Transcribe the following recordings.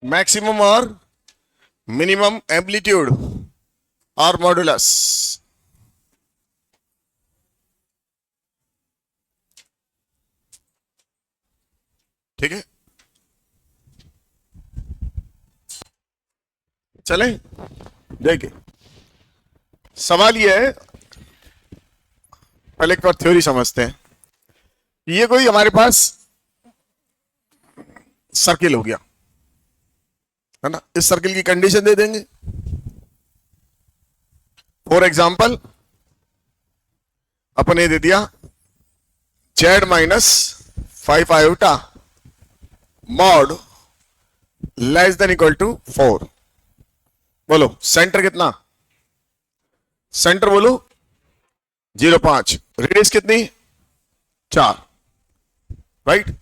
Maximum और minimum amplitude और modulus. ठीक है, चले देखिए सवाल ये है, पहले एक बार थ्योरी समझते हैं। ये कोई हमारे पास सर्किल हो गया है ना, इस सर्किल की कंडीशन दे देंगे। फॉर एग्जाम्पल अपन ये दे दिया z minus 5 iota mod less than equal to 4। बोलो सेंटर कितना, सेंटर बोलो 0.5, रेडियस कितनी 4, राइट।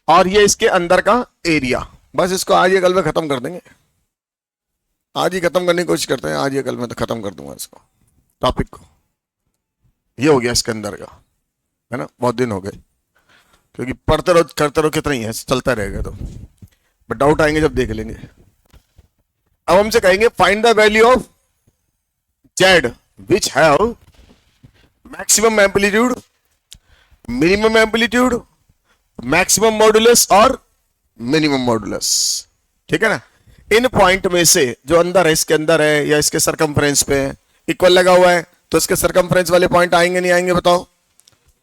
और ये इसके अंदर का एरिया। बस इसको आज ये कल में खत्म कर देंगे, आज ही खत्म करने की कोशिश करते हैं, आज ये कल में तो खत्म कर दूंगा इसको, टॉपिक को। ये हो गया इसके अंदर का, है ना। बहुत दिन हो गए, क्योंकि पढ़ते रहो करते रहो कितना ही है, चलता रहेगा तो, बट डाउट आएंगे जब देख लेंगे। अब हमसे कहेंगे find the value of Z which have maximum amplitude, minimum amplitude, maximum modulus और मिनिमम मॉडुलस। ठीक है ना। इन पॉइंट में से जो अंदर है, इसके अंदर है या इसके सरकमफ्रेंस पे इक्वल लगा हुआ है, तो इसके सरकमफ्रेंस वाले पॉइंट आएंगे नहीं आएंगे बताओ,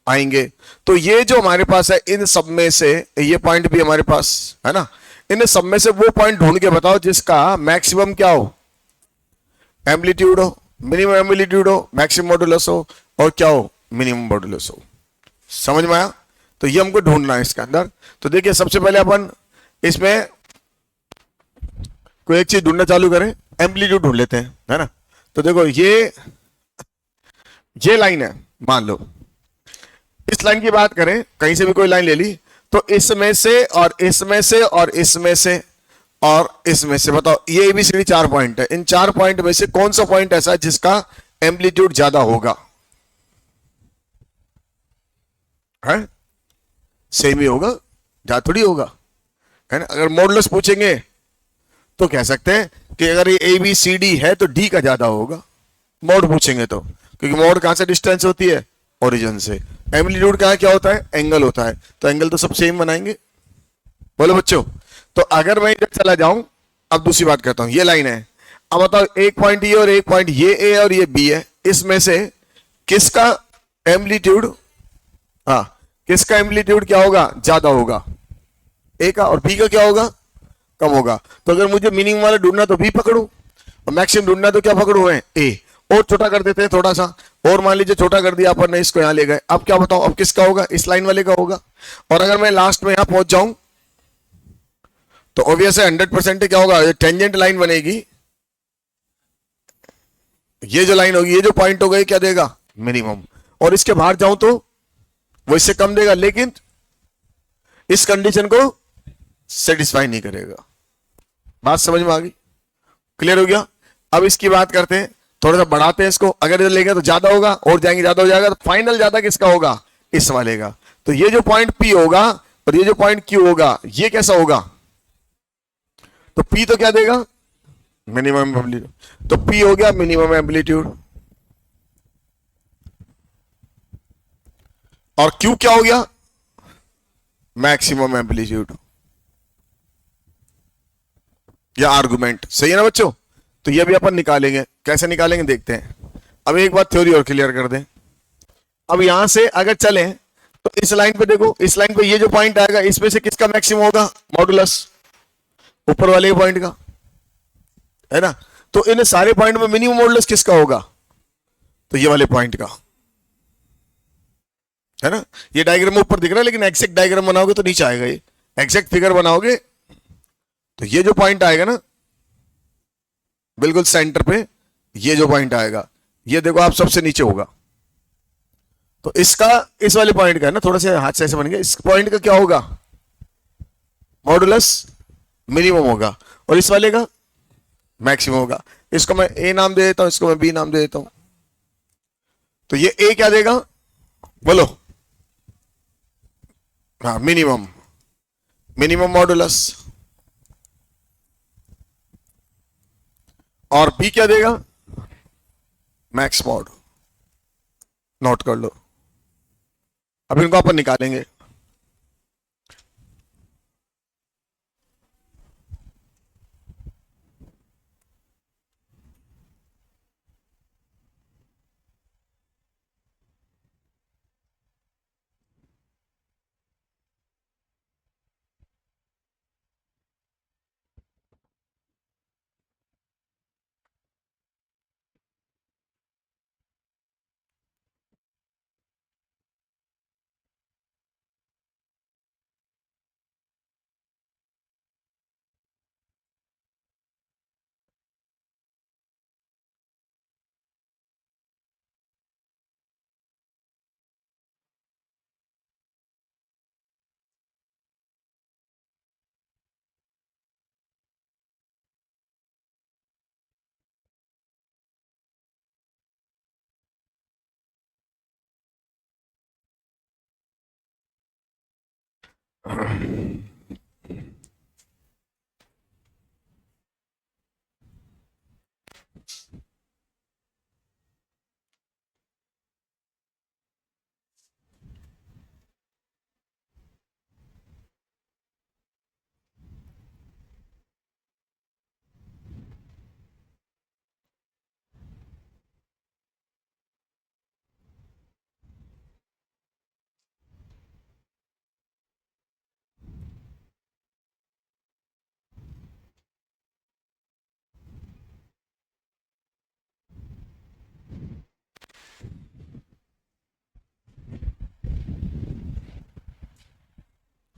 आएंगे। तो ये जो हमारे पास है, इन सब में से ये पॉइंट भी हमारे पास है ना, इन सब में से वो पॉइंट ढूंढ के बताओ जिसका मैक्सिमम क्या हो, एम्पलीट्यूड हो, मिनिमम एम्पलीट्यूड हो, मैक्सिमम मॉडुलस हो, और क्या हो, मिनिमम मॉडुलस हो। समझ में आया। तो ये हमको ढूंढना है इसके अंदर। तो देखिए सबसे पहले अपन इसमें कोई एक चीज ढूंढना चालू करें, एम्पलीट्यूड ढूंढ लेते हैं, है ना। तो देखो ये लाइन है, मान लो इस लाइन की बात करें, कहीं से भी कोई लाइन ले ली, तो इसमें से और इसमें से और इसमें से और इसमें से बताओ, ये ABCD 4 पॉइंट है। इन 4 पॉइंट में से कौन सा पॉइंट ऐसा है जिसका एम्पलीट्यूड ज्यादा होगा, है सेम ही होगा, ज्यादा थोड़ी होगा, है ना। अगर मॉडुलस पूछेंगे तो कह सकते हैं कि अगर ये ABCD है तो D का ज्यादा होगा, मॉड पूछेंगे तो, क्योंकि मॉड कहां से डिस्टेंस होती है, ओरिजिन से। एम्पलीट्यूड का क्या होता है, एंगल होता है, तो एंगल तो सब सेम बनाएंगे। बोलो बच्चों। तो अगर मैं इधर चला जाऊं, अब दूसरी बात करता हूं, ये लाइन है, अब बताओ एक पॉइंट ये और एक पॉइंट ये A और ये B है, इसमें से किसका एम्पलीट्यूड, हाँ किसका एम्पलीट्यूड क्या होगा, ज्यादा होगा, A का, और B का क्या होगा, कम होगा। तो अगर मुझे मिनिमम वाला ढूंढना तो B पकड़ू, और मैक्सिमम ढूंढना तो क्या पकड़ू है, A। और छोटा कर देते हैं थोड़ा सा, और मान लीजिए छोटा कर दिया अपन ने, इसको यहां ले गए। अब क्या बताओ, अब किसका होगा, इस लाइन वाले का होगा। और अगर मैं लास्ट में यहां पहुंच जाऊं तो ऑब्वियस है 100% क्या होगा, ये टेंजेंट लाइन बनेगी, ये जो लाइन होगी, ये जो पॉइंट होगा, क्या देगा, मिनिमम। और इसके बाहर जाऊं तो वो इससे कम देगा, लेकिन इस कंडीशन को सेटिस्फाई नहीं करेगा। बात समझ में आ गई, क्लियर हो गया। अब इसकी बात करते हैं, थोड़ा सा बढ़ाते हैं इसको, अगर इधर लेंगे तो ज्यादा होगा, और जाएंगे ज्यादा हो जाएगा, तो फाइनल ज्यादा किसका होगा, इस वाले का। तो ये जो पॉइंट P होगा और ये जो पॉइंट Q होगा, ये कैसा होगा, तो P तो क्या देगा, मिनिमम एम्पलीट्यूड। तो P हो गया मिनिमम एम्पलीट्यूड, और Q क्या हो गया, मैक्सिमम एम्पलीट्यूड, या आर्गुमेंट। सही है ना बच्चों। तो ये भी अपन निकालेंगे, कैसे निकालेंगे देखते हैं। अब एक बात थ्योरी और क्लियर कर दें। अब यहां से अगर चले तो इस लाइन पे देखो, इस लाइन पे ये जो पॉइंट आएगा, इसमें से किसका मैक्सिमम होगा, मॉडुलस, ऊपर वाले पॉइंट का, है ना। तो इन सारे पॉइंट में मिनिमम मॉडुलस किसका होगा, तो ये वाले पॉइंट का, है ना। ये डायग्राम ऊपर दिख रहा है, लेकिन एग्जैक्ट डायग्राम बनाओगे तो नीचे आएगा, ये एग्जैक्ट फिगर बनाओगे तो ये जो पॉइंट आएगा ना बिल्कुल सेंटर पे, ये जो पॉइंट आएगा, ये देखो आप सबसे नीचे होगा। तो इसका, इस वाले पॉइंट का है ना, थोड़ा सा हाथ से ऐसे बन गया, इस पॉइंट का क्या होगा, मॉडुलस मिनिमम होगा, और इस वाले का मैक्सिमम होगा। इसको मैं A नाम दे देता हूं, इसको मैं B नाम दे देता हूं। तो ये A क्या देगा, बोलो, हाँ मिनिमम, मिनिमम मॉडुलस, और बी क्या देगा, मैक्स मॉड। नोट कर लो, अब इनको अपन निकालेंगे।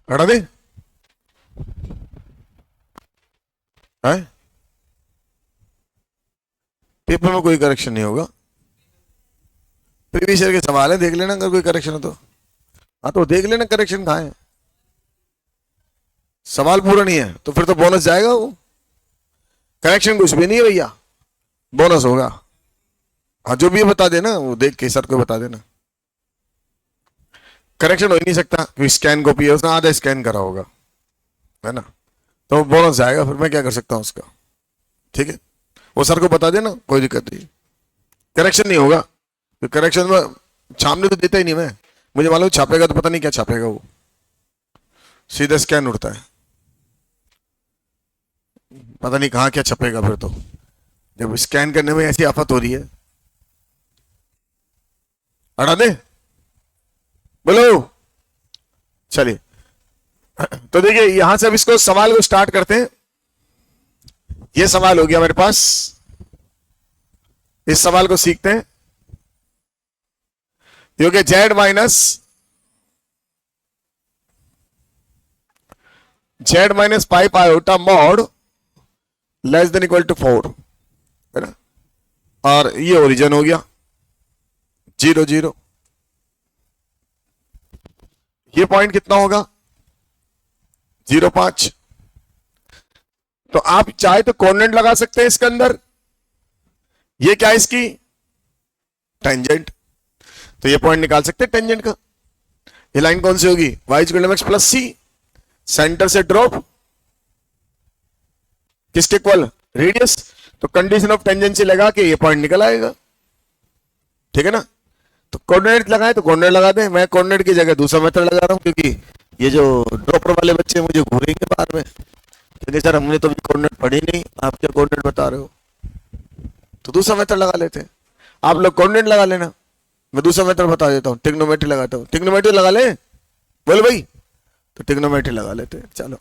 हटा दे है? पेपर में कोई करेक्शन नहीं होगा, प्रीवियस ईयर के सवाल है, देख लेना अगर कोई करेक्शन हो तो। हाँ तो देख लेना करेक्शन कहाँ है, सवाल पूरा नहीं है तो फिर तो बोनस जाएगा वो। करेक्शन कुछ भी नहीं है भैया, बोनस होगा। हाँ जो भी है बता देना, वो देख के सर को बता देना। करेक्शन हो ही नहीं सकता क्योंकि स्कैन कॉपी है, उसने आधा स्कैन करा होगा, है ना, तो बोनस जाएगा, फिर मैं क्या कर सकता हूँ उसका। ठीक है, वो सर को बता देना, कोई दिक्कत नहीं। करेक्शन नहीं होगा, तो करेक्शन में छापने तो देता ही नहीं मैं, मुझे मालूम छापेगा तो पता नहीं क्या छापेगा वो, सीधा स्कैन उड़ता है, पता नहीं कहाँ क्या छपेगा फिर तो, जब स्कैन करने में ऐसी आफत हो रही है। हटा दे, बोलो। चलिए तो देखिए यहां से अब इसको सवाल को स्टार्ट करते हैं। ये सवाल हो गया मेरे पास, इस सवाल को सीखते हैं। ये हो गया z minus five iota mod less than equal to 4, है ना, और ये ओरिजिन हो गया 0 0। ये पॉइंट कितना होगा 0.5। तो आप चाहे तो कोऑर्डिनेट लगा सकते हैं इसके अंदर, ये क्या है इसकी टेंजेंट, तो ये पॉइंट निकाल सकते हैं टेंजेंट का। ये लाइन कौन सी होगी, y equal to mx plus c, centre से ड्रॉप किसके इक्वल, रेडियस, तो कंडीशन ऑफ टेंजेंसी लगा के ये पॉइंट निकल आएगा। ठीक है ना, तो कोऑर्डिनेट लगाए तो कोऑर्डिनेट लगा दें, मैं कोऑर्डिनेट की जगह दूसरा मेथड लगा रहा हूं क्योंकि ये जो ड्रॉपर वाले बच्चे मुझे घूरेंगे बाद में, क्योंकि सर हमने तो भी कोऑर्डिनेट पढ़ी नहीं, आप क्या कोऑर्डिनेट बता रहे हो, तो दूसरा मेथड लगा लेते हैं। आप लोग कोऑर्डिनेट लगा लेना, मैं दूसरा मेथड बता देता हूँ, ट्रिग्नोमेट्री लगाता हूँ। ट्रिग्नोमेट्री लगा ले, बोलो भाई, तो ट्रिग्नोमेट्री लगा लेते हैं। चलो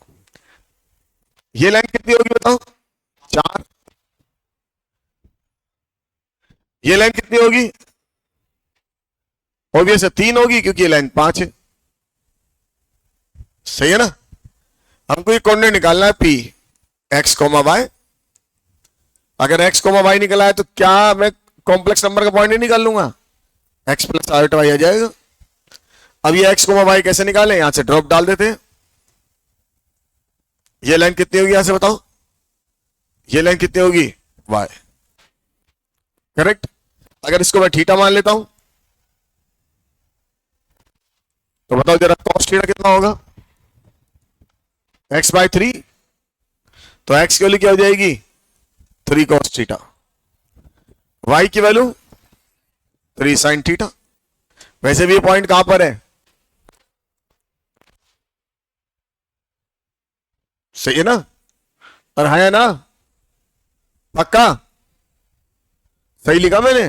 ये लाइन कितनी होगी बताओ, 4। ये लाइन कितनी होगी, ऑब्वियस है 3 होगी क्योंकि ये लाइन 5 है, सही है ना। हमको ये कोऑर्डिनेट निकालना है पी एक्स कोमा वाई। अगर एक्स कोमा वाई निकला है तो क्या मैं कॉम्प्लेक्स नंबर का पॉइंट ही निकाल लूंगा, एक्स प्लस आयोटा वाई आ जाएगा। अब ये एक्स कोमा वाई कैसे निकालें, यहां से ड्रॉप डाल देते हैं। ये लाइन कितनी होगी यहां से बताओ, ये लाइन कितनी होगी वाई, करेक्ट। अगर इसको मैं थीटा मान लेता हूं तो बताओ जरा कॉस थीटा कितना होगा, x/3, तो x की वैल्यू क्या हो जाएगी 3 cos थीटा, y की वैल्यू 3 sin थीटा। वैसे भी ये पॉइंट कहां पर है? सही है ना? और है ना? पक्का सही लिखा मैंने?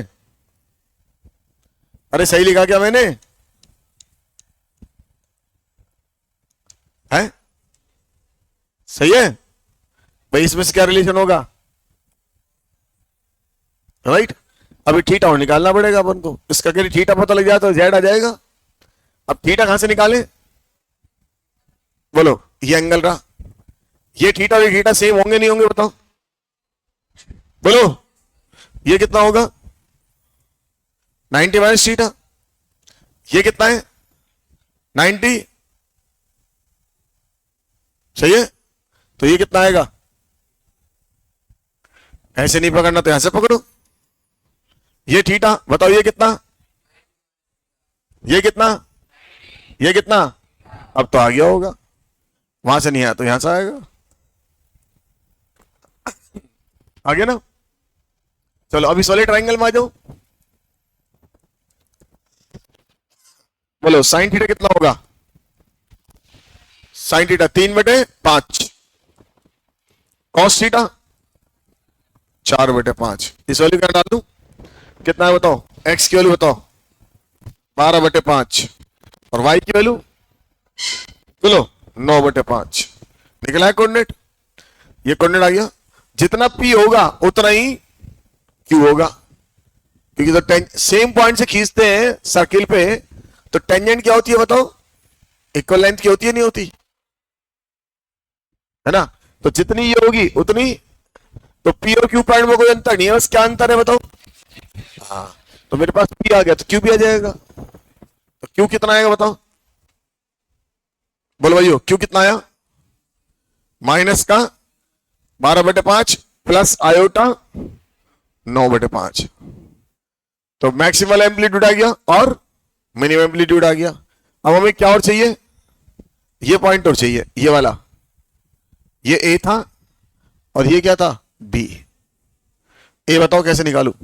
अरे सही लिखा क्या मैंने? है सही है भाई? इसमें से क्या रिलेशन होगा? राइट। अभी थीटा और निकालना पड़ेगा अपन को। इसका अगर थीटा पता लग जाए तो जेड आ जाएगा। अब थीटा कहां से निकाले? बोलो। ये एंगल रहा, ये थीटा और ये थीटा सेम होंगे नहीं होंगे बताओ? बोलो। ये कितना होगा? 90 माइनस थीटा। ये कितना है? 90। सही है। तो ये कितना आएगा? ऐसे नहीं पकड़ना तो यहां से पकड़ो। ये थीटा बताओ, ये कितना? ये कितना? ये कितना? अब तो आ गया होगा। वहां से नहीं आया तो यहां से आएगा। आ गया ना? चलो अभी सॉलिड ट्रायंगल में आ जाओ। बोलो साइन थीटा कितना होगा? Sine theta 3/5। Cos theta 4/5। इस वैल्यू क्या डाल दूं? कितना है बताओ? एक्स की वैल्यू बताओ। 12/5। और वाई की वैल्यू बोलो 9/5। निकला है कोऑर्डिनेट? ये कोऑर्डिनेट आ गया। जितना पी होगा उतना ही क्यू होगा, क्योंकि तो सेम पॉइंट से खींचते हैं सर्किल पे, तो टेंजेंट क्या होती है बताओ? इक्वल लेंथ की होती है नहीं होती? है ना? तो जितनी ये होगी उतनी, तो पी और क्यू पॉइंट में कोई अंतर नहीं है, बस क्या अंतर है बताओ? हाँ। तो मेरे पास पी आ गया तो क्यू भी आ जाएगा। तो क्यू कितना आएगा बताओ? बोलो भाइयों, क्यू कितना आया? माइनस का 12/5 प्लस आयोटा 9/5। तो मैक्सिमल एम्पलीट्यूड आ गया और मिनिमम एम्पलीट्यूड आ गया। अब हमें क्या और चाहिए? ये पॉइंट और चाहिए, ये वाला। ये ए था और ये क्या था? बी। ए बताओ कैसे निकालू?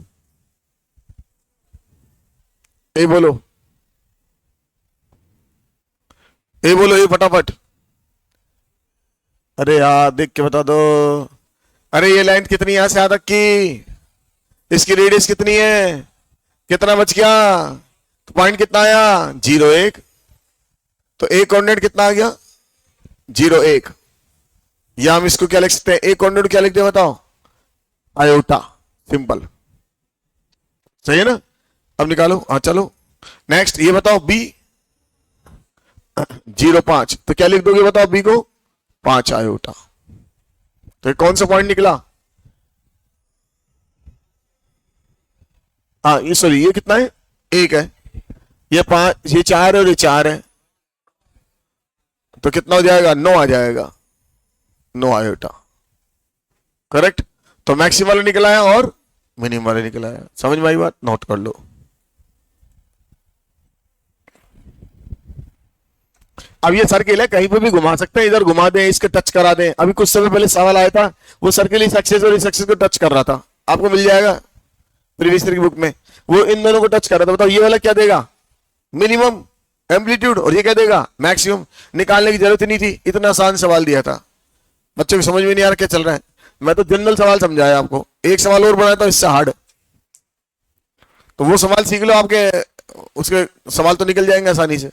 ए बोलो, ए बोलो, ए फटाफट। अरे यार देख के बता दो। अरे ये लेंथ कितनी है यहां से यहां तक की? इसकी रेडियस कितनी है? कितना बच गया? तो पॉइंट कितना आया? 0 1। तो ए कोऑर्डिनेट कितना आ गया? 0 1। या हम इसको क्या लिख सकते हैं? ए कोऑर्डिनेट क्या लिखते हैं बताओ? आयोटा। सिंपल। सही है ना? अब निकालो। हाँ चलो नेक्स्ट ये बताओ बी 0 5। तो क्या लिख दोगे बताओ बी को? 5 आयोटा। तो कौन सा पॉइंट निकला? हाँ ये सॉरी ये कितना है? 1 है। ये 5, ये 4 है और ये 4 है। तो कितना हो जाएगा? 9 आ जाएगा। 9 आयोटा। करेक्ट। तो मैक्सिमम वाला निकला है और मिनिमम वाला निकला है। समझ में आई बात? नोट कर लो। अब ये सर्किल है, कहीं पे भी घुमा सकते हैं, इधर घुमा दें, इसके टच करा दें। अभी कुछ समय पहले सवाल आया था, वो सर्किल इस एक्सिस और इस एक्सिस को टच कर रहा था। आपको मिल जाएगा प्रीवियस ईयर की बुक में। वो इन दोनों को टच कर रहा था। बताओ ये वाला क्या देगा? Minimum amplitude. और ये क्या देगा? मैक्सिमम। निकालने की जरूरत ही नहीं थी, इतना आसान सवाल दिया था। बच्चों को समझ में नहीं आ रहा क्या चल रहा है? मैं तो जनरल सवाल समझाया आपको। एक सवाल और बनाया था इससे हार्ड, तो वो सवाल सीख लो, आपके उसके सवाल तो निकल जाएंगे आसानी से।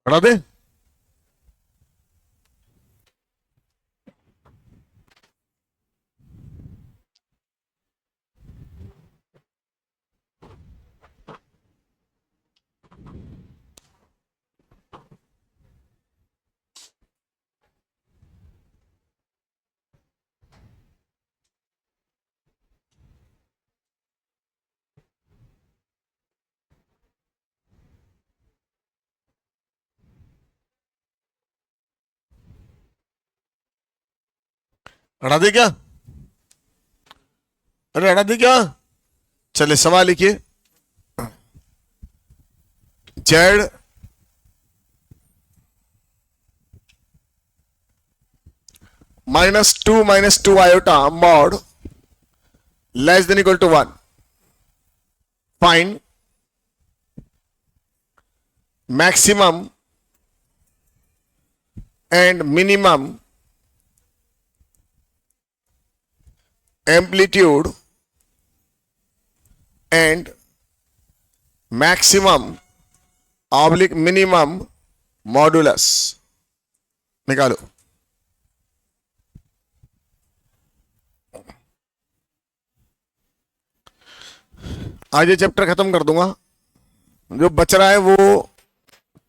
हटा दे। हटा दे क्या? अरे हटा दे क्या? चले सवाल लिखिए। Z minus two iota mod less than equal to 1, find maximum and minimum amplitude and maximum oblique minimum modulus. निकालो। आज ये चैप्टर खत्म कर दूंगा। जो बच रहा है वो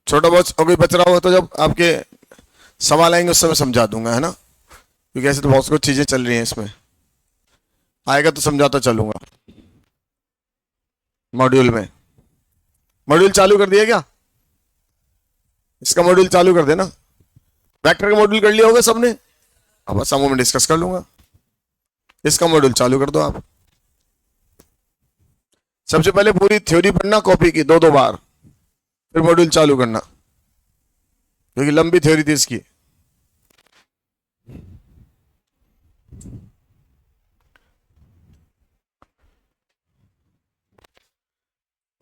छोटा बहुत अगर बच रहा होगा तो जब आपके सवाल आएंगे उस समय समझा दूंगा, है ना, क्योंकि ऐसे तो बहुत कुछ चीजें चल रही हैं इसमें। आएगा तो समझाता चलूंगा। मॉड्यूल में मॉड्यूल चालू कर दिया क्या? इसका मॉड्यूल चालू कर देना। वेक्टर का मॉड्यूल कर लिया होगा सबने, अब समूह में डिस्कस कर लूंगा। इसका मॉड्यूल चालू कर दो आप। सबसे पहले पूरी थ्योरी पढ़ना कॉपी की 2-2 बार, फिर मॉड्यूल चालू करना, क्योंकि लंबी थ्योरी थी इसकी।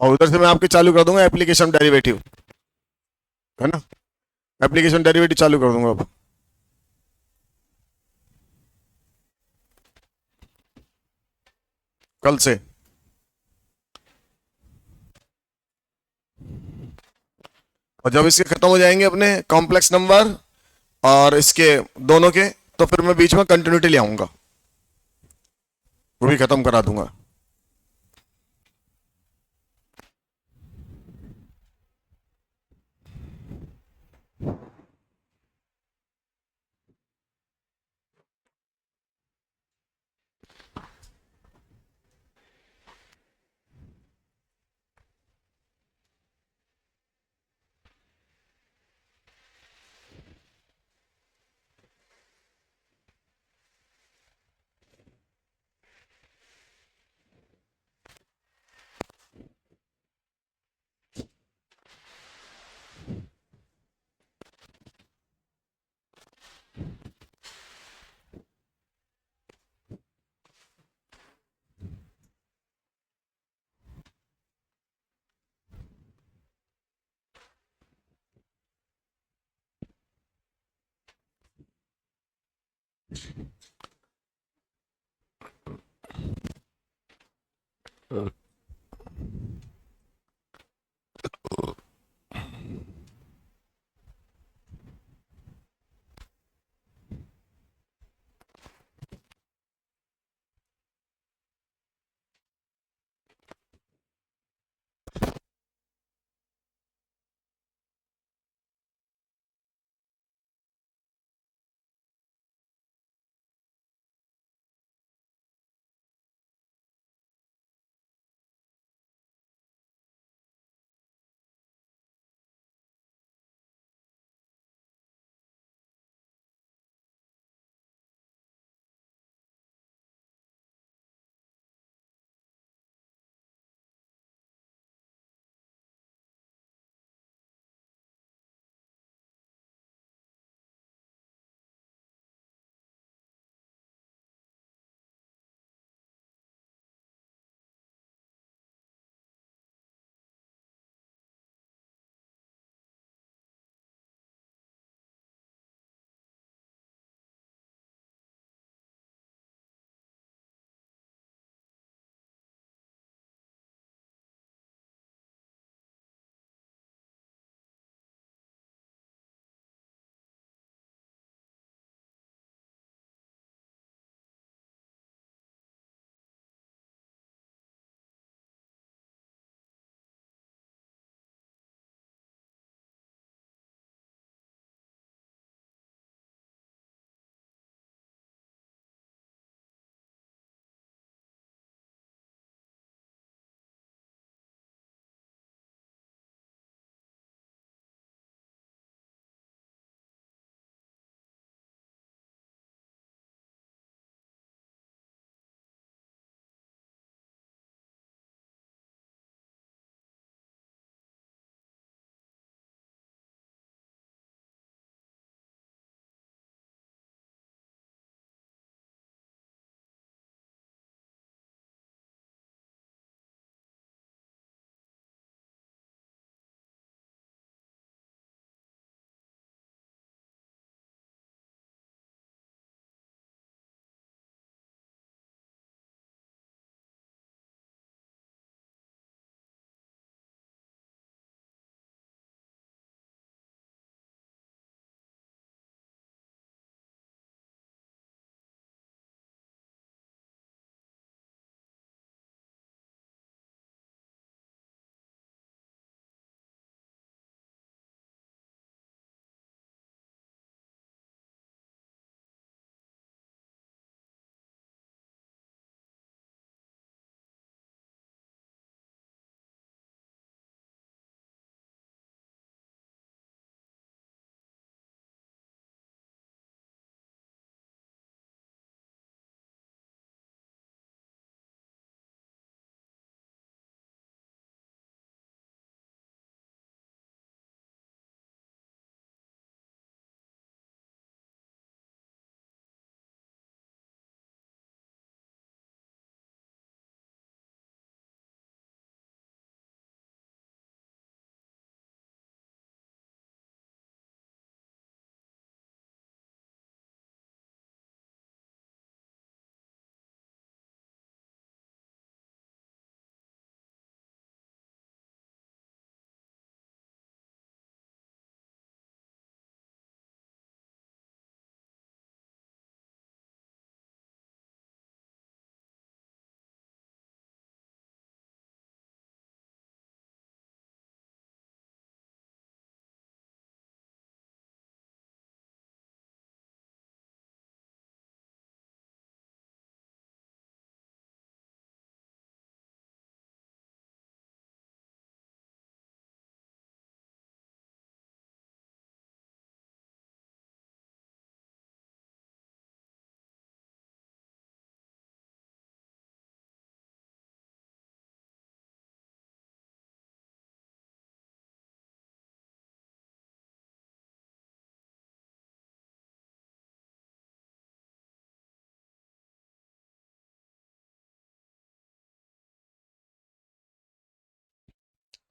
और उधर से मैं आपके चालू कर दूंगा एप्लीकेशन डेरिवेटिव, है ना, एप्लीकेशन डेरिवेटिव चालू कर दूंगा अब कल से। और जब इसके खत्म हो जाएंगे अपने कॉम्प्लेक्स नंबर और इसके दोनों के, तो फिर मैं बीच में कंटिन्यूटी ले आऊंगा, वो भी खत्म करा दूंगा।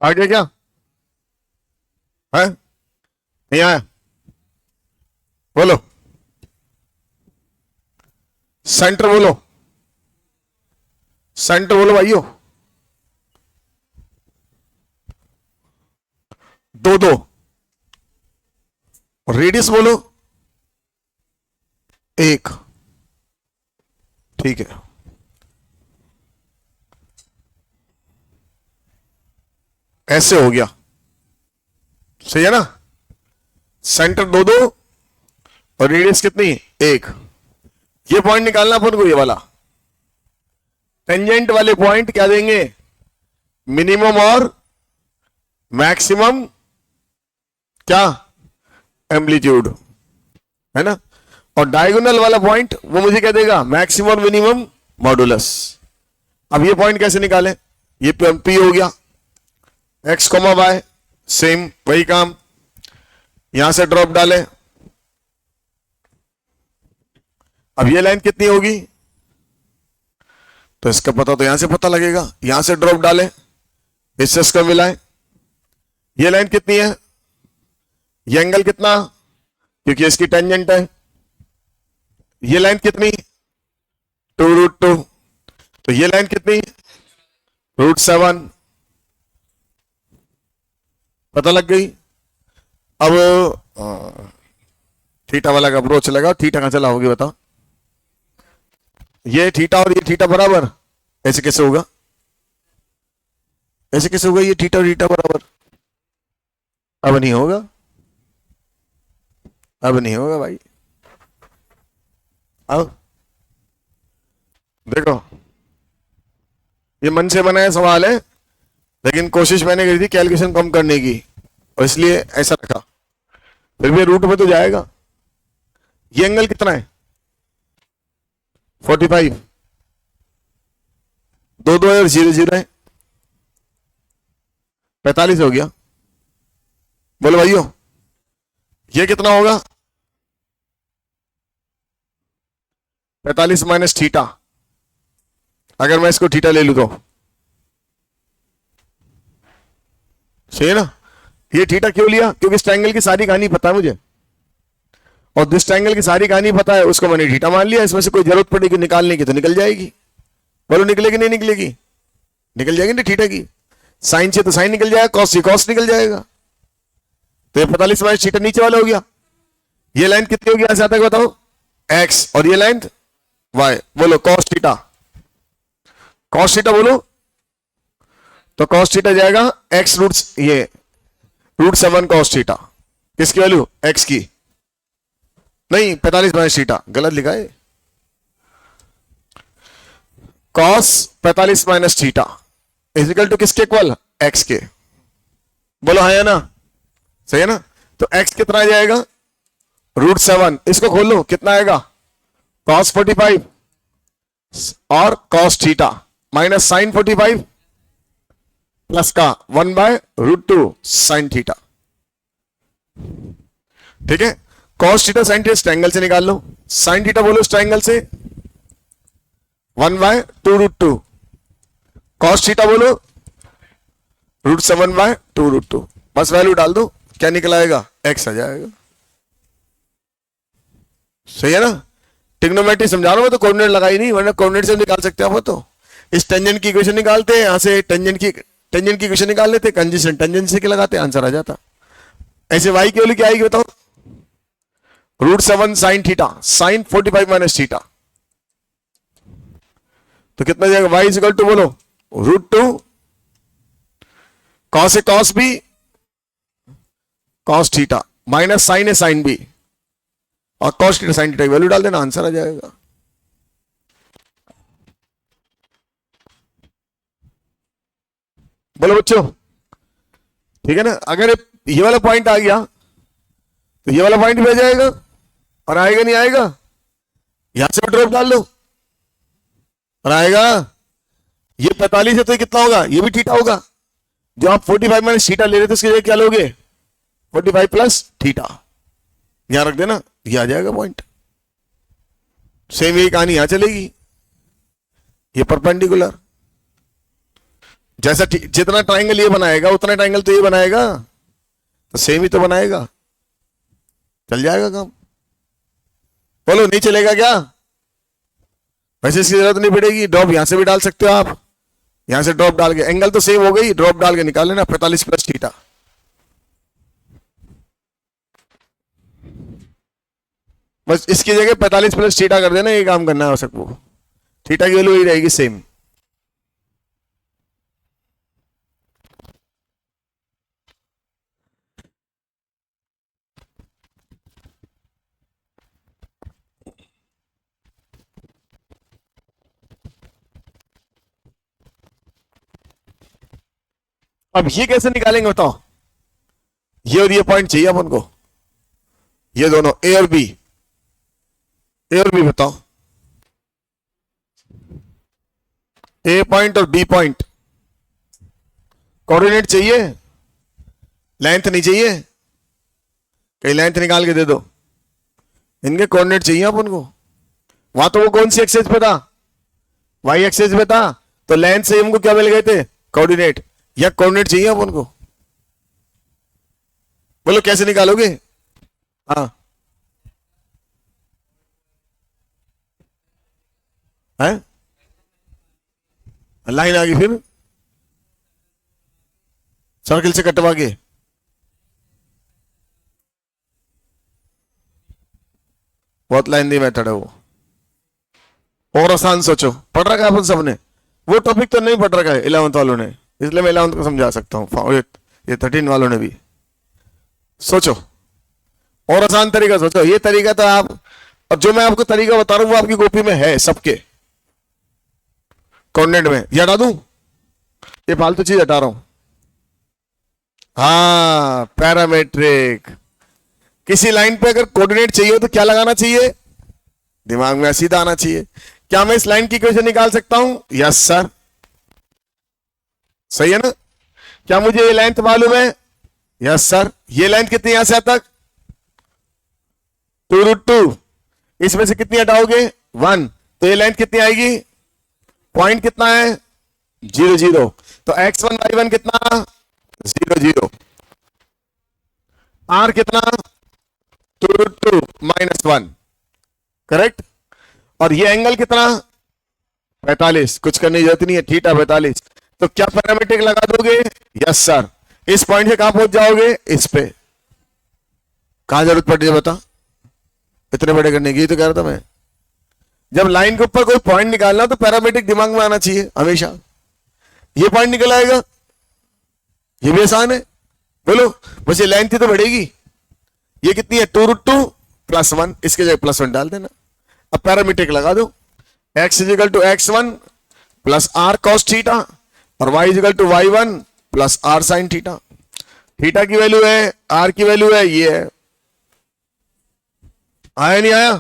आ गया क्या है? नहीं आया? बोलो, सेंटर बोलो, सेंटर बोलो भाइयों। दो दो। रेडियस बोलो एक। ठीक है, ऐसे हो गया, सही है ना? सेंटर दो दो और रेडियस कितनी? एक। ये पॉइंट निकालना अपन को, ये वाला टेंजेंट वाले पॉइंट क्या देंगे? मिनिमम और मैक्सिमम क्या? एम्पलीट्यूड, है ना? और डायगोनल वाला पॉइंट वो मुझे क्या देगा? Maximum minimum modulus. अब ये पॉइंट कैसे निकालें? ये पी हो गया, एक्स कॉमा वाई सेम वही काम, यहां से ड्रॉप डालें। अब ये लाइन कितनी होगी? तो इसका पता तो यहां से पता लगेगा, यहां से ड्रॉप डालें, इससे इसको मिलाएं। ये लाइन कितनी है? ये एंगल कितना? क्योंकि इसकी टेंजेंट है। ये लाइन कितनी? 2√2। तो ये लाइन कितनी? √7। पता लग गई। अब थीटा वाला का अप्रोच लगा, थीटा कहां चला होगी बताओ? ये थीटा और ये थीटा बराबर, ऐसे कैसे होगा? ऐसे कैसे होगा ये थीटा और थीटा बराबर? अब नहीं होगा, अब नहीं होगा भाई। अब देखो, ये मन से बनाया सवाल है, लेकिन कोशिश मैंने करी थी कैलकुलेशन कम करने की, और इसलिए ऐसा रखा। फिर भी रूट में तो जाएगा। ये एंगल कितना है? 45। दो दो है और 0 0 है, 45 हो गया। बोलो भाइयों, ये कितना होगा? 45 माइनस थीटा। अगर मैं इसको थीटा ले लू तो सही है ना? ये थीटा क्यों लिया? क्योंकि इस ट्रायंगल की सारी कहानी पता है मुझे, और जिस ट्रायंगल की सारी कहानी पता है उसको मैंने थीटा मान लिया। इसमें से कोई जरूरत पड़ेगी निकालने की तो निकल जाएगी। बोलो निकलेगी नहीं निकलेगी? निकल जाएगी ना थीटा की। साइन से तो साइन निकल जाएगा, कॉस से कॉस निकल जाएगा। तो ये 45 माइनस थीटा नीचे वाला हो गया। ये लाइन कितनी होगी यहां से तक बताओ? एक्स, और ये लाइन वाई। बोलो कॉस थीटा, कॉस थीटा बोलो। तो कॉस थीटा जाएगा एक्स रूट, ये √7 कॉस थीटा। किसकी वैल्यू? एक्स की। नहीं, 45 माइनस थीटा गलत लिखा है। Cos 45 minus theta equal to किसके इक्वल? एक्स के। बोलो हाँ या ना? सही है ना? तो एक्स कितना आ जाएगा? √7। इसको खोल लो, कितना आएगा? कॉस 45 और cos theta minus sine 45 plus का 1/√2 साइन थीटा। ठीक है? Cos theta sine theta triangle से निकाल लो। साइन थीटा बोलो इस ट्रायंगल से 1/2√2। कॉस थीटा बोलो √7/2√2। बस वैल्यू डाल दो, क्या निकल आएगा? एक्स आ जाएगा। सही है ना? ट्रिग्नोमेट्री समझा रहा हूं मैं, तो कोऑर्डिनेट लगाई नहीं, वरना कोऑर्डिनेट से निकाल सकते हैं आप। तो इस टेंजेंट की इक्वेशन निकालते हैं, यहां से टेंजेंट की इक्वेशन निकाल लेते, कंजेशन टेंजेंट से के लगाते, आंसर आ जाता। ऐसे वाई की वैल्यू क्या आएगी बताओ? √7 sine theta, sine 45 minus theta. तो कितना जाएगा? वाई इक्वल टू बोलो √2 कॉस है cos B cos theta minus sine है साइन बी, और कॉस थीटा साइन थीटा की वैल्यू डाल देना, आंसर आ जाएगा। बोलो बच्चों, ठीक है ना? अगर ये वाला पॉइंट आ गया तो ये वाला पॉइंट भी आ जाएगा, और आएगा नहीं आएगा? यहां से ड्रॉप डाल लो और आएगा। ये 45 है तो ये कितना होगा? ये भी थीटा होगा। जो आप 45 माइनस थीटा ले रहे थे उसके लिए क्या लोगे? 45 प्लस थीटा। यहां रख देना, ये आ जाएगा पॉइंट। सेम यही कहानी यहां चलेगी, ये परपेंडिकुलर। जैसा जितना ट्राइंगल ये बनाएगा उतना ट्राइंगल तो ये बनाएगा, तो सेम ही तो बनाएगा, चल जाएगा काम। बोलो नहीं चलेगा क्या? वैसे इसकी जरूरत नहीं पड़ेगी, ड्रॉप यहां से भी डाल सकते हो आप, यहां से ड्रॉप डाल के एंगल तो सेम हो गई, ड्रॉप डाल के निकाल लेना 45 प्लस थीटा। बस इसकी जगह 45 प्लस थीटा कर देना, ये काम करना है सबको, थीटा की वैल्यू ही रहेगी सेम। अब ये कैसे निकालेंगे बताओ? ये और ये पॉइंट चाहिए अपन को, ये दोनों ए और बी, ए और बी बताओ, ए पॉइंट और बी पॉइंट, कोऑर्डिनेट चाहिए, लेंथ नहीं चाहिए, कहीं लेंथ निकाल के दे दो, इनके कोऑर्डिनेट चाहिए अपन को। वहां तो वो कौन सी एक्सेस पे था? वाई एक्सेस पे था, तो लेंथ से हमको क्या मिल गए थे? कोऑर्डिनेट। या कोऑर्डिनेट चाहिए अपन को, बोलो कैसे निकालोगे? हाँ है, लाइन आ गई, फिर सर्किल से कटवा के, बहुत लाइन मेथड है वो, और आसान सोचो। पढ़ रखा है अपन सबने, वो टॉपिक तो नहीं पढ़ रखा है 11th वालों ने, इसलिए मैं 11th को समझा सकता हूँ, ये 13 वालों ने भी। सोचो और आसान तरीका सोचो, ये तरीका तो आप, और जो मैं आपको तरीका बता रहा हूं वो आपकी कॉपी में है सबके, कोऑर्डिनेट में। ये हटा दूं, ये फालतू चीज हटा रहा हूं। हाँ पैरामेट्रिक, किसी लाइन पे अगर कोऑर्डिनेट चाहिए हो तो क्या लगाना चाहिए? दिमाग में सीधा आना चाहिए। क्या मैं इस लाइन की इक्वेशन निकाल सकता हूं? यस सर, सही है ना? क्या मुझे ये लेंथ मालूम है? Yes sir. ये लेंथ कितनी यहां से यहां तक? 2√2। इसमें से कितनी हटाओगे? 1। तो ये लेंथ कितनी आएगी? पॉइंट कितना है? 0 0। तो x1 y1 कितना? 0 0। r कितना? 2√2 -1, करेक्ट। और ये एंगल कितना? 45। कुछ करने की जरूरत नहीं है, थीटा 45। तो क्या पैरामीट्रिक लगा दोगे? Yes sir. इस पॉइंट से कहां पहुंच जाओगे? इस पे। कहां जरूरत पड़ रही है बता, इतने बड़े करने की? तो कह रहा था मैं, जब लाइन के ऊपर कोई पॉइंट निकालना तो पैरामीट्रिक दिमाग में आना चाहिए हमेशा। ये पॉइंट निकल आएगा, ये भी आसान है। बोलो बस ये लेंथ ही तो बढ़ेगी। ये कितनी है? 2√2 +1, इसके जगह +1 डाल देना। अब पैरामीट्रिक लगा दो, x = x1 + r cos theta और y = y1 + r sin theta. Theta की वैल्यू है, r की वैल्यू है, ये है। आया नहीं आया?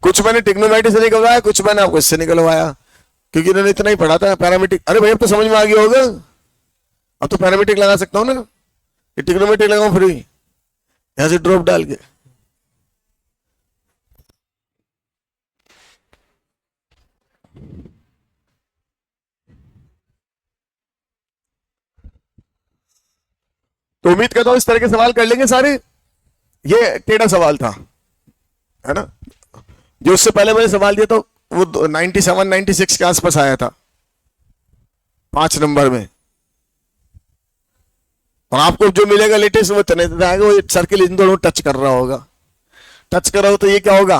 कुछ मैंने ट्रिग्नोमेट्री से निकलवाया, कुछ मैंने आपको इससे निकलवाया, क्योंकि इन्होंने इतना ही पढ़ा था पैरामीट्रिक। अरे भाई अब तो समझ में आ गया होगा, अब तो पैरामीट्रिक लगा सकता हूं ना। ये ट्रिग्नोमेट्री लगाऊं फिर भी यहां से ड्रॉप डाल के। तो उम्मीद करता हूं इस तरह के सवाल कर लेंगे सारे। ये टेढ़ा सवाल था, है ना? जो उससे पहले मैंने सवाल दिया तो वो 97 96 के आसपास आया था 5 नंबर में। और आपको जो मिलेगा लेटेस्ट वो आएगा, वो सर्किल इन दोनों टच कर रहा होगा। टच कर रहा हो तो ये क्या होगा?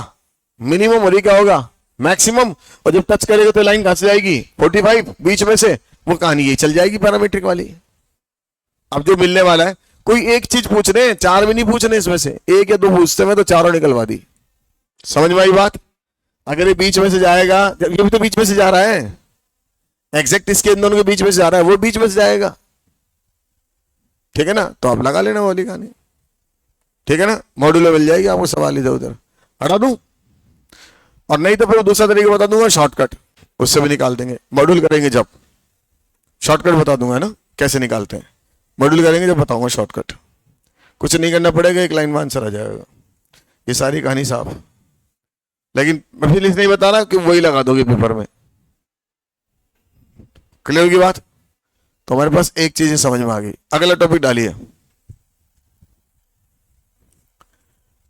मिनिमम, और ये क्या होगा? मैक्सिमम। और जब टच करेगा तो लाइन कहां से जाएगी? 45 बीच में से, वो कहानी यही चल जाएगी पैरामीट्रिक वाली। अब जो मिलने वाला है, कोई एक चीज पूछ रहे हैं, 4 भी नहीं पूछ रहे, इसमें से 1 या 2 पूछते में तो चारों निकलवा दी। समझ में आई बात? अगर ये बीच में से जाएगा, ये भी तो बीच में से जा रहा है, एग्जैक्ट इसके इन दोनों के बीच में से जा रहा है, वो बीच में से जाएगा, ठीक है ना? तो आप लगा लेना वाली कहानी, ठीक है ना? मॉड्यूल में मिल जाएगी आपको सवाल इधर उधर। हटा दूं? और नहीं तो फिर दूसरा तरीका बता दूंगा, शॉर्टकट, उससे भी निकाल देंगे। मॉड्यूल करेंगे जब, शॉर्टकट बता दूंगा ना कैसे निकालते हैं। मॉड्यूल करेंगे जब बताऊंगा शॉर्टकट। कुछ नहीं करना पड़ेगा, एक लाइन में आंसर आ जाएगा। ये सारी कहानी साफ। लेकिन मैं फिर नहीं बता रहा कि वही लगा दोगे पेपर में, क्लियर होगी बात? तो हमारे पास एक चीज समझ में आ गई। अगला टॉपिक डालिए,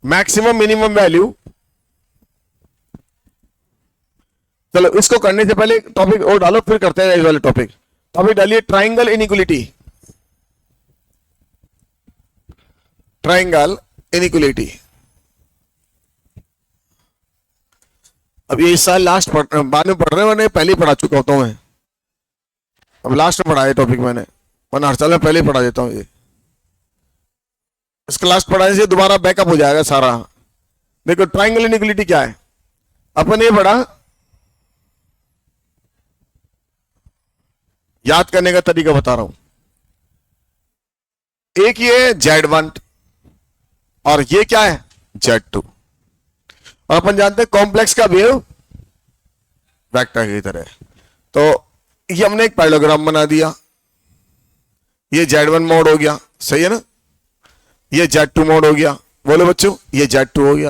मैक्सिमम मिनिमम वैल्यू। चलो इसको करने से पहले टॉपिक और डालो, फिर करते हैं इस वाले टॉपिक। टॉपिक डालिए ट्राइंगल इनइक्वलिटी। Triangle inequality. अब ये इस साल लास्ट बाद में पढ़ रहे हैं, मैंने पहले ही पढ़ा चुका होता हूं मैं। अब लास्ट में पढ़ाया टॉपिक मैंने, वरना हर साल में पहले ही पढ़ा देता हूँ ये। इसका लास्ट पढ़ाने से दोबारा बैकअप हो जाएगा सारा। देखो ट्राइंगल इनइक्वलिटी क्या है, अपन ये पढ़ा, याद करने का तरीका बता रहा हूं। एक ये Z1 और ये क्या है Z2, और अपन जानते हैं कॉम्प्लेक्स का वेव वेक्टर की तरह। तो ये हमने एक पैरेललोग्राम बना दिया, ये Z1 मोड हो गया, सही है ना, ये Z2 मोड हो गया, बोलो बच्चों ये Z2 हो गया,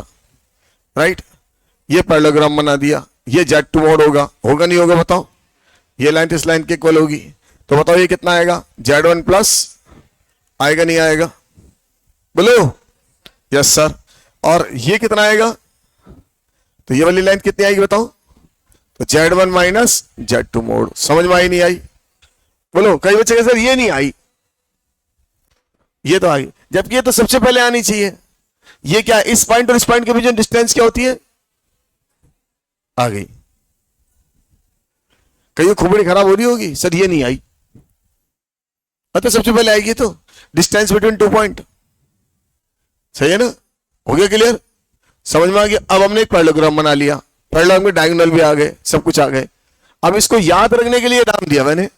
राइट। ये पैरेललोग्राम बना दिया, ये Z2 मोड होगा नहीं होगा बताओ, ये लाइन इस लाइन के इक्वल होगी, तो बताओ ये कितना आएगा Z1 प्लस, आएगा नहीं आएगा, बोलो यस सर। और ये कितना आएगा, तो ये वाली लाइन कितनी आएगी बताओ, तो Z1 माइनस Z2 मोड। समझ में आई नहीं आई, बोलो कई बच्चे सर ये नहीं आई, ये तो आई, जबकि ये तो सबसे पहले आनी चाहिए। ये क्या, इस पॉइंट और इस पॉइंट के बीच में डिस्टेंस क्या होती है, आ गई। कहीं खोपड़ी खराब हो रही होगी सर ये नहीं आई, तो सबसे पहले आएगी तो डिस्टेंस बिटवीन 2 पॉइंट, सही है ना, हो गया क्लियर, समझ में आ गया। अब हमने एक पैरेललोग्राम बना लिया, पैरेललोग्राम में डायगोनल भी आ गए, सब कुछ आ गए। अब इसको याद रखने के लिए नाम दिया मैंने,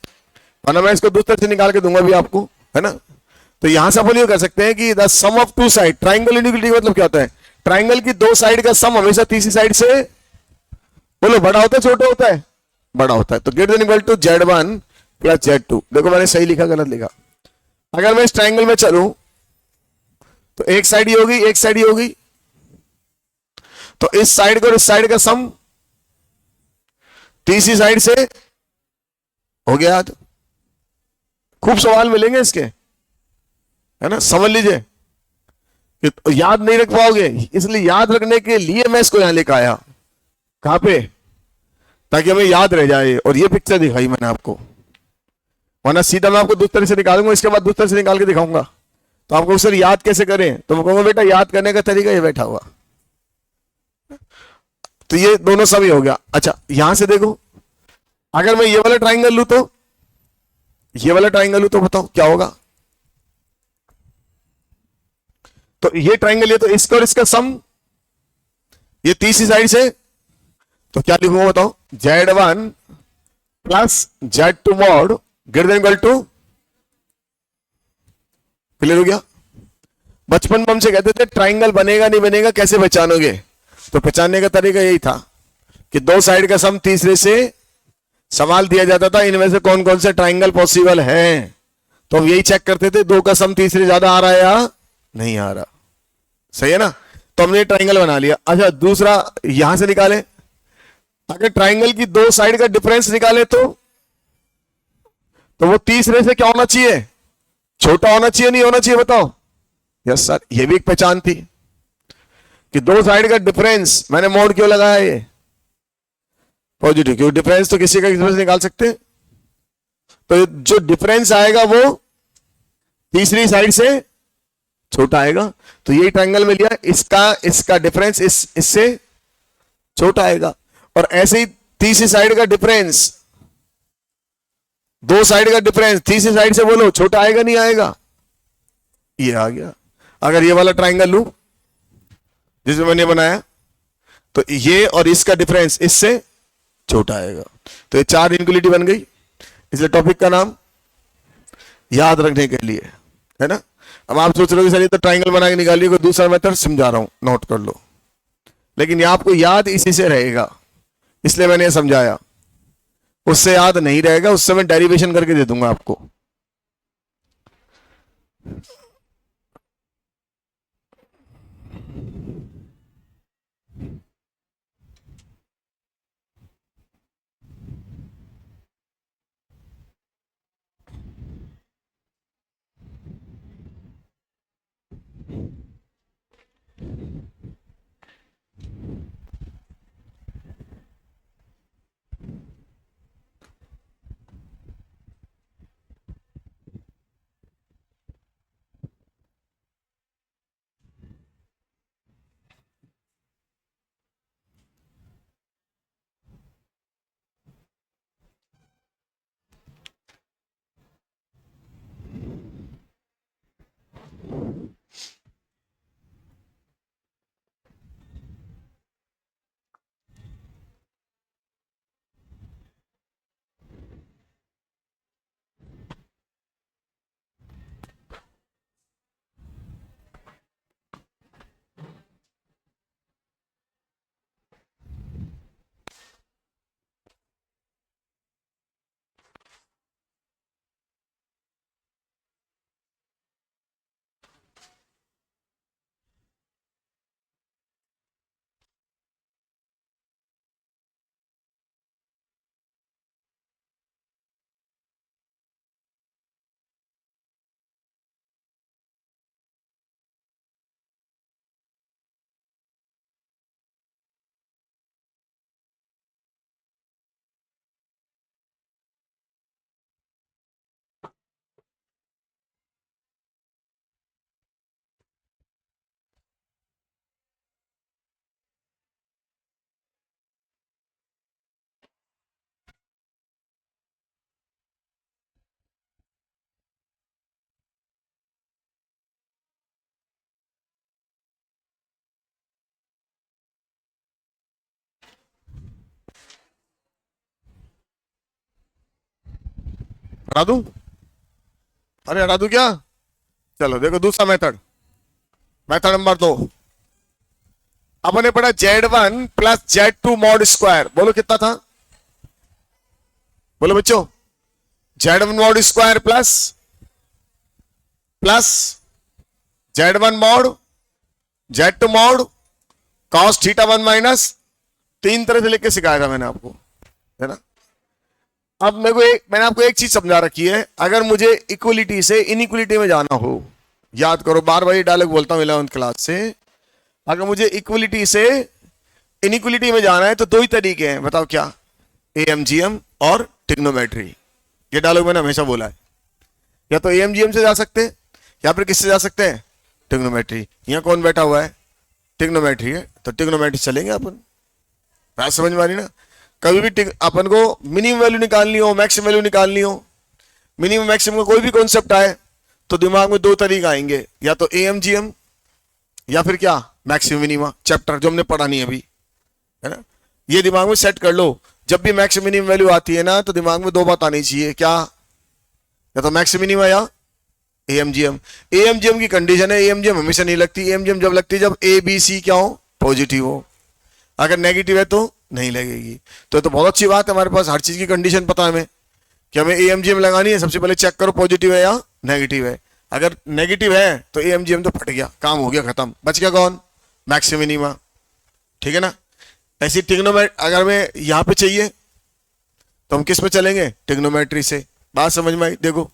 वरना मैं इसको दूसरे से निकाल के दूंगा भी आपको, है ना। तो यहां से अपन ये कर सकते हैं कि the sum of two side, triangle inequality मतलब क्या होता है, ट्राइंगल की दो साइड का सम हमेशा तीसरी साइड से, बोलो बड़ा होता है छोटा होता है, बड़ा होता है। तो greater than equal to Z1 plus Z2। देखो मैंने सही लिखा गलत लिखा, अगर मैं इस ट्राइंगल में चलूं तो एक साइड ही होगी, एक साइड ही होगी, तो इस साइड को और इस साइड का सम तीसरी साइड से हो गया याद। खूब सवाल मिलेंगे इसके, है ना, समझ लीजिए। याद नहीं रख पाओगे, इसलिए याद रखने के लिए मैं इसको यहां लेकर आया, कहां पे, ताकि हमें याद रह जाए। और ये पिक्चर दिखाई मैंने आपको, वरना सीधा मैं आपको दूसरे से निकालूंगा, इसके बाद दूसरे से निकाल के दिखाऊंगा, तो आपको सर याद कैसे करें, तो मैं कहूंगा बेटा याद करने का तरीका ये बैठा हुआ। तो ये दोनों सब ही हो गया। अच्छा यहां से देखो, अगर मैं ये वाला ट्राइंगल लूं तो, ये वाला ट्राइंगल लूं तो बताओ क्या होगा, तो ये ट्राइंगल, ये तो इसका और इसका सम, ये तीसरी साइड से, तो क्या लिखूंगा बताओ, Z1 plus Z2 mod greater than equal to, clear हो गया। बचपन में हमसे कहते थे ट्राइंगल बनेगा नहीं बनेगा कैसे पहचानोगे, तो पहचानने का तरीका यही था कि दो साइड का सम तीसरे से सवाल दिया जाता था, इनमें से कौन कौन से ट्राइंगल पॉसिबल हैं, तो हम यही चेक करते थे दो का सम तीसरे ज्यादा आ रहा है या नहीं आ रहा, सही है ना। तो हमने ट्राइंगल बना लिया। अच्छा दूसरा यहां से निकाले, अगर ट्राइंगल की दो साइड का डिफरेंस निकाले तो वो तीसरे से क्या होना चाहिए, छोटा होना चाहिए नहीं होना चाहिए बताओ, यस सर। ये भी एक पहचान थी कि दो साइड का डिफरेंस, मैंने मोड क्यों लगाया ये पॉजिटिव, क्यों डिफरेंस तो किसी का डिफरेंस निकाल सकते हैं, तो जो डिफरेंस आएगा वो तीसरी साइड से छोटा आएगा। तो यही ट्रायंगल में लिया, इसका डिफरेंस इससे छोटा आएगा, और ऐसे ही तीसरी साइड का डिफरेंस, दो साइड का डिफरेंस तीसरी साइड से बोलो छोटा आएगा नहीं आएगा, ये आ गया। अगर ये वाला ट्रायंगल लू जिसमें मैंने बनाया, तो ये और इसका डिफरेंस इससे छोटा आएगा, तो ये चार इनक्वलिटी बन गई। इसलिए टॉपिक का नाम याद रखने के लिए है ना। अब आप सोच रहे हो सर ये तो ट्रायंगल बना के निकालिए, कोई दूसरा मेथड समझा रहा हूं, नोट कर लो, लेकिन ये आपको याद इसी से रहेगा, इसलिए मैंने ये समझाया। उससे याद नहीं रहेगा, उससे मैं डेरिवेशन करके दे दूंगा आपको। हटा दूं? अरे हटा दूं क्या? चलो देखो दूसरा मेथड, मेथड नंबर 2। अपने पढ़ा Z1 plus Z2 mod square, बोलो कितना था? बोलो बच्चों, Z1 mod square plus plus Z1 mod Z2 mod cos theta 1 minus, 3 तरह से लेके सिखाया था मैंने आपको, है ना। अब मैंने आपको एक चीज समझा रखी है, अगर मुझे इक्वलिटी से इनइक्वलिटी में जाना हो, याद करो, बार बार ये डायलॉग बोलता हूं 11th क्लास से, अगर मुझे इक्वलिटी से इनइक्वलिटी में जाना है तो दो ही तरीके हैं, बताओ क्या? AMGM और ट्रिग्नोमेट्री। ये डायलॉग मैंने हमेशा बोला है, या तो AMGM से जा सकते हैं या फिर किससे जा सकते हैं? ट्रिग्नोमेट्री। यहां कौन बैठा हुआ है? ट्रिग्नोमेट्री है, तो ट्रिग्नोमेट्री चलेंगे अपन। बात समझ में आ रही ना? कभी भी अपन को मिनिमम वैल्यू निकालनी हो, मैक्सिमम वैल्यू निकालनी हो, मिनिमम मैक्सिमम का कोई भी कॉन्सेप्ट आए तो दिमाग में दो तरीके आएंगे, या तो AMGM या फिर क्या? मैक्सिमम मिनिमा, चैप्टर जो हमने पढ़ा नहीं अभी, है ना। ये दिमाग में सेट कर लो, जब भी मैक्सिमम मिनिमम वैल्यू आती है ना तो दिमाग में दो बात आनी चाहिए, क्या? या तो मैक्सिमम मिनिमा या AMGM। AMGM की कंडीशन है, AMGM हमेशा नहीं लगती। AMGM जब लगती है जब ABC क्या हो? पॉजिटिव हो। अगर नेगेटिव है तो नहीं लगेगी। तो बहुत अच्छी बात है, हमारे पास हर चीज की कंडीशन पता है हमें कि हमें AMGM लगानी है। सबसे पहले चेक करो पॉजिटिव है या नेगेटिव है। अगर नेगेटिव है तो AMGM तो फट गया, काम हो गया, खत्म। बच गया कौन? मैक्सिमम मिनिमा, ठीक है ना। ऐसी ट्रिग्नोमेट्री अगर मैं यहां पे चाहिए तो हम किस पे चलेंगे? ट्रिग्नोमेट्री से। बात समझ में आई? देखो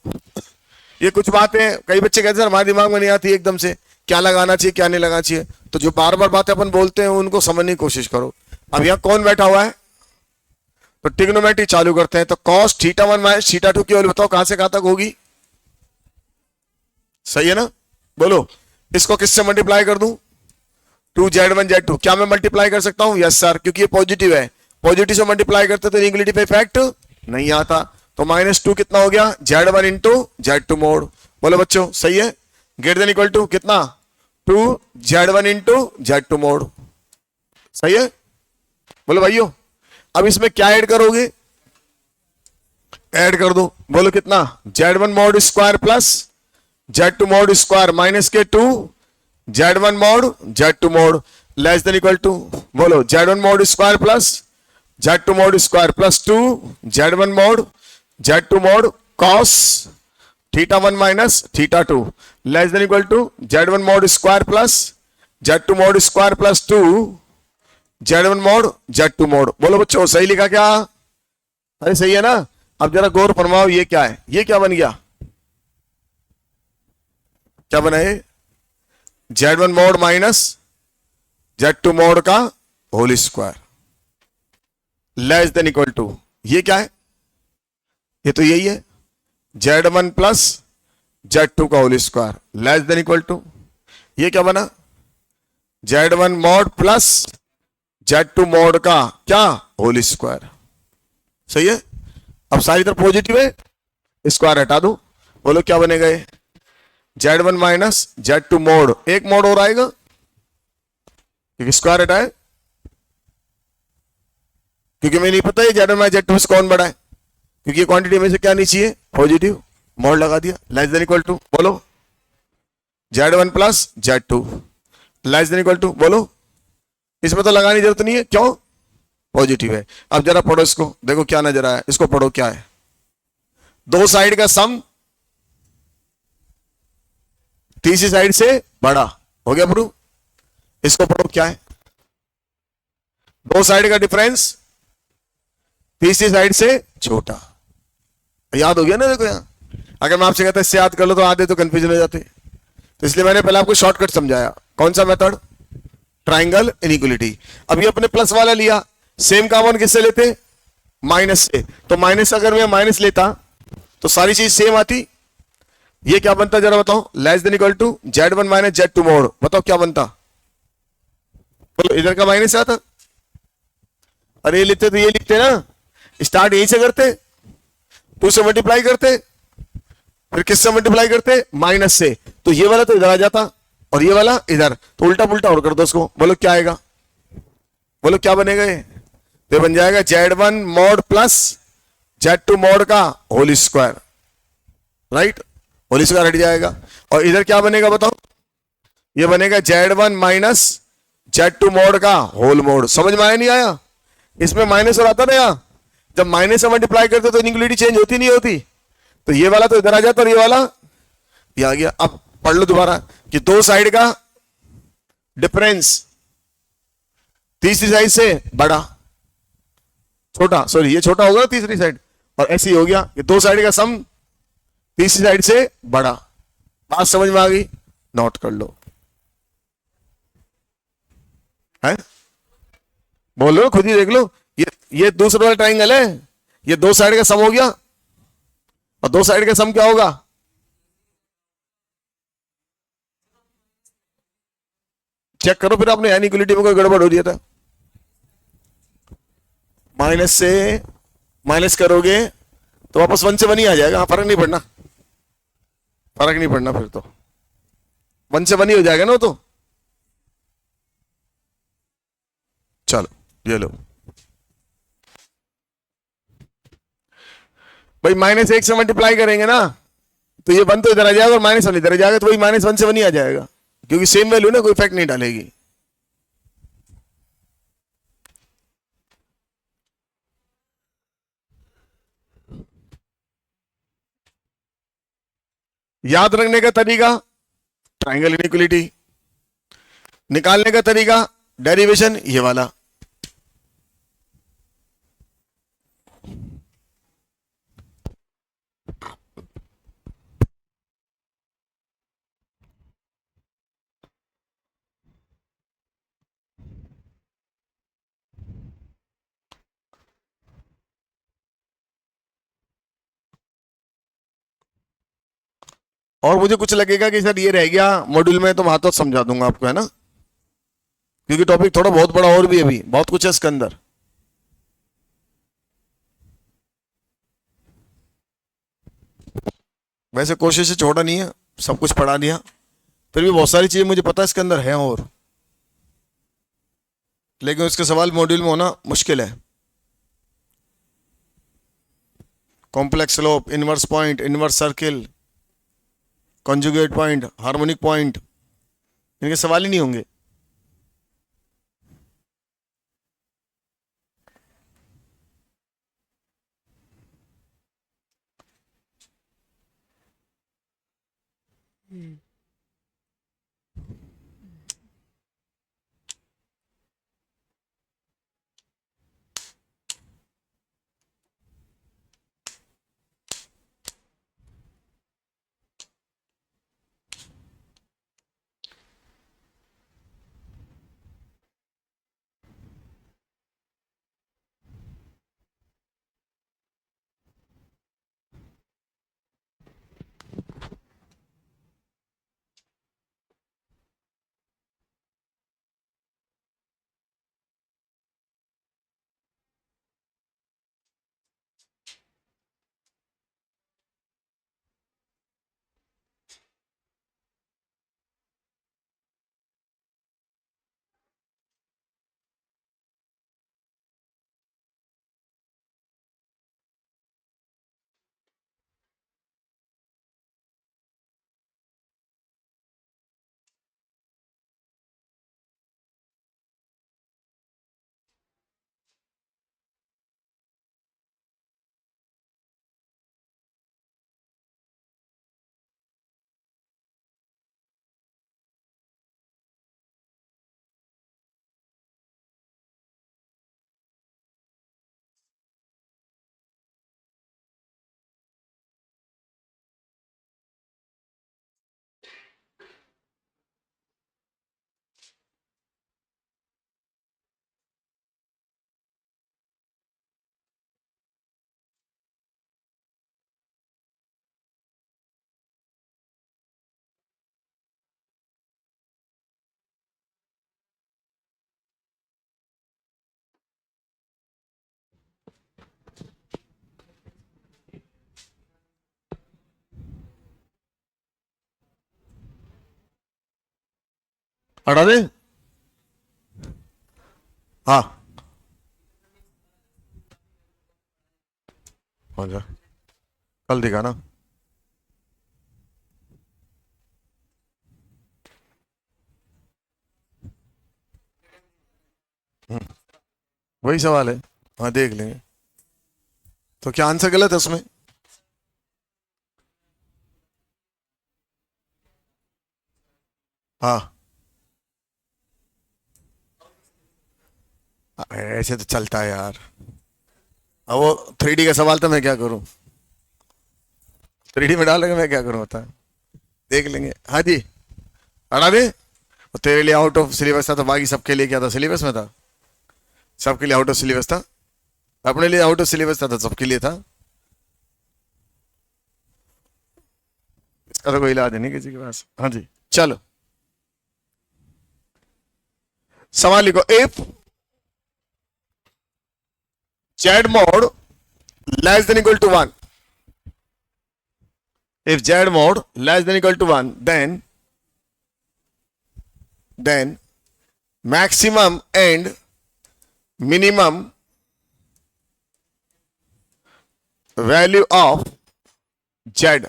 ये कुछ बातें कई बच्चे कहते हैं हमारे दिमाग में नहीं आती एकदम से, क्या लगाना चाहिए क्या नहीं लगाना चाहिए। तो जो बार बार बातें अपन बोलते हैं उनको समझने की कोशिश करो। अब यहाँ कौन बैठा हुआ है? तो ट्रिग्नोमेट्री चालू करते हैं। तो कॉस थीटा 1 माइनस थीटा 2 की वैल्यू बताओ कहां से कहां तक होगी? सही है ना? बोलो, इसको किससे मल्टीप्लाई कर दूं? 2Z1 Z2। क्या मैं मल्टीप्लाई कर सकता हूं? यस सर, क्योंकि ये पॉजिटिव है। पॉजिटिव से मल्टीप्लाई करते तो नेगेटिव पे इफेक्ट नहीं आता। तो -2 कितना हो गया? Z1 into Z2 mode. बोलो बच्चों, सही है? ग्रेटर देन इक्वल टू कितना? 2Z1 into Z2 mode. सही है? बोलो भाइयों, अब इसमें क्या ऐड करोगे? ऐड कर दो। बोलो कितना? Z1 mod square plus Z2 mod square minus के 2 Z1 mod Z2 mod less than equal to, बोलो Z1 mod square plus Z2 mod square plus 2 Z1 mod Z2 mod cos theta 1 minus theta 2 less than equal to Z1 mod square plus Z2 mod square plus 2 Z1 mod Z2 mod. बोलो बच्चों, सही लिखा क्या? अरे सही है ना? अब जरा गौर फरमाओ, ये क्या है? ये क्या बन गया? क्या बना है? Z1 mod minus Z2 mod का whole square less than equal to, ये क्या है? ये तो यही है, Z1 प्लस Z2 का whole square less than equal to, ये क्या बना? Z1 mod plus Z2 mod का क्या? Whole square. सही है? अब सारी तरफ पॉजिटिव है, स्क्वायर हटा दो। बोलो क्या बनेगा? ये Z1 माइनस Z2 मोड, एक मोड और आएगा क्योंकि स्क्वायर हटाए, क्योंकि मैं नहीं पता है Z1 माइनस Z2 से कौन बड़ा है, क्योंकि ये क्वांटिटी में से क्या नहीं चाहिए? पॉजिटिव। मोड लगा दिया, लेस देन इक्वल टू, बोलो Z1 plus Z2 less than equal to, बोलो इसमें तो लगाने की जरूरत नहीं है, क्यों? पॉजिटिव है। अब जरा पढ़ो इसको, देखो क्या नजर आया, इसको पढ़ो क्या है? दो साइड का सम तीसरी साइड से बड़ा हो गया प्रूफ। इसको पढ़ो क्या है? दो साइड का डिफरेंस तीसरी साइड से छोटा। याद हो गया ना? देखो यहां अगर मैं आपसे कहता इससे याद कर लो तो आधे तो कंफ्यूजन हो जाते, तो इसलिए मैंने पहले आपको शॉर्टकट समझाया। कौन सा मेथड? Triangle inequality. अभी अपने प्लस वाला लिया, सेम कॉमन किससे लेते? माइनस से। तो माइनस अगर मैं माइनस लेता तो सारी चीज सेम आती। ये क्या बनता जरा बताओ? Less than equal to Z1 minus Z2 mod. बताओ क्या बनता? बोलो, इधर का माइनस आता। अरे ये लिखते तो ये लिखते ना, स्टार्ट यहीं से करते, 2 से मल्टीप्लाई करते, फिर किससे मल्टीप्लाई करते? माइनस से। तो ये वाला तो इधर आ जाता और ये वाला इधर, तो उल्टा पुल्टा और कर दो उसको। बोलो क्या आएगा? बोलो क्या बनेगा? ये बन जाएगा Z1 mod plus Z2 mod का whole square right, whole square हट जाएगा और इधर क्या बनेगा बताओ, ये बनेगा Z1 माइनस Z2 मोड का होल मोड। समझ में आया नहीं आया? इसमें माइनस और आता ना यहाँ, जब माइनस से मल्टीप्लाई करते तो इनइक्वालिटी चेंज होती नहीं होती, तो ये वाला तो इधर आ जाता और ये वाला ये आ गया। अब पढ़ लो दोबारा कि दो साइड का डिफरेंस तीसरी साइड से बड़ा, छोटा, सॉरी ये छोटा होगा ना तीसरी साइड, और ऐसे ही हो गया कि दो साइड का सम तीसरी साइड से बड़ा। बात समझ में आ गई? नोट कर लो, है बोलो खुद ही देख लो। ये दूसरा वाला ट्राइंगल है, ये दो साइड का सम हो गया, और दो साइड का सम क्या होगा? चेक करो फिर आपने इनइक्वालिटी में कोई गड़बड़ हो रही था। माइनस से माइनस करोगे तो वापस 1 से 1 ही आ जाएगा। हाँ, फर्क नहीं पड़ना, फर्क नहीं पड़ना, फिर तो 1 से 1 ही हो जाएगा ना। तो चलो ये लो भाई, -1 से मल्टीप्लाई करेंगे ना तो ये 1 तो इधर आ जाएगा और -1 इधर आ जाएगा, तो वही -1 से 1 ही आ जाएगा, क्योंकि सेम वैल्यू ना, कोई इफेक्ट नहीं डालेगी। याद रखने का तरीका ट्राइंगल इनइक्वालिटी, निकालने का तरीका डेरिवेशन ये वाला। और मुझे कुछ लगेगा कि सर ये रह गया मॉड्यूल में, तो वहां तो समझा दूंगा आपको, है ना, क्योंकि टॉपिक थोड़ा बहुत बड़ा और भी है, अभी बहुत कुछ है इसके अंदर। वैसे कोशिश से छोड़ा नहीं है, सब कुछ पढ़ा दिया, फिर भी बहुत सारी चीजें मुझे पता है इसके अंदर है, और लेकिन उसके सवाल मॉड्यूल में होना मुश्किल है। Complex slope, inverse point, inverse circle, conjugate point, harmonic point, इनके सवाल ही नहीं होंगे। हटा दे, हाँ हो जा, कल दिखाना। वही सवाल है। हाँ देख लेंगे। तो क्या आंसर गलत है उसमें? हाँ ऐसे तो चलता है यार। अब वो 3D का सवाल था, मैं क्या करूं? 3D में डालेंगे, मैं क्या करूं होता है। देख लेंगे। हाँ जी, हटा दे। और तेरे लिए आउट ऑफ सिलेबस था, तो बाकी सबके लिए क्या था? सिलेबस में था। सबके लिए आउट ऑफ सिलेबस था। अपने लिए आउट ऑफ सिलेबस था तो सबके लिए था। इसका तो कोई इलाज नहीं किसी के पास। हाँ जी, चलो सवाल लिखो। If z mod less than equal to one, if z mod less than equal to 1, then maximum and minimum value of z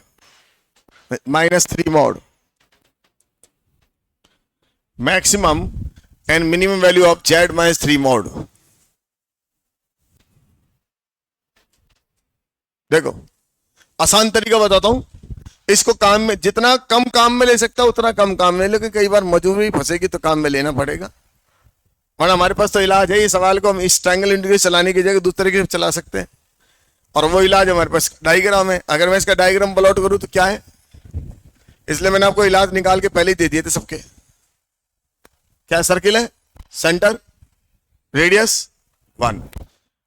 minus 3 mod, maximum and minimum value of z minus 3 mod। देखो आसान तरीका बताता हूं। इसको काम में जितना कम काम में ले सकता उतना कम काम में, लेकिन कई बार मजबूरी फंसेगी तो काम में लेना पड़ेगा। वरना हमारे पास तो इलाज है, इस सवाल को हम इस ट्रायंगल इंटीग्रल चलाने की जगह दूसरे तरीके से चला सकते हैं। और वो इलाज हमारे पास डायग्राम है। अगर मैं इसका डायग्राम प्लॉट करूं तो क्या है, इसलिए मैंने आपको इलाज निकाल के पहले ही दे दिए थे सबके। क्या सर्किल है, सेंटर, रेडियस 1।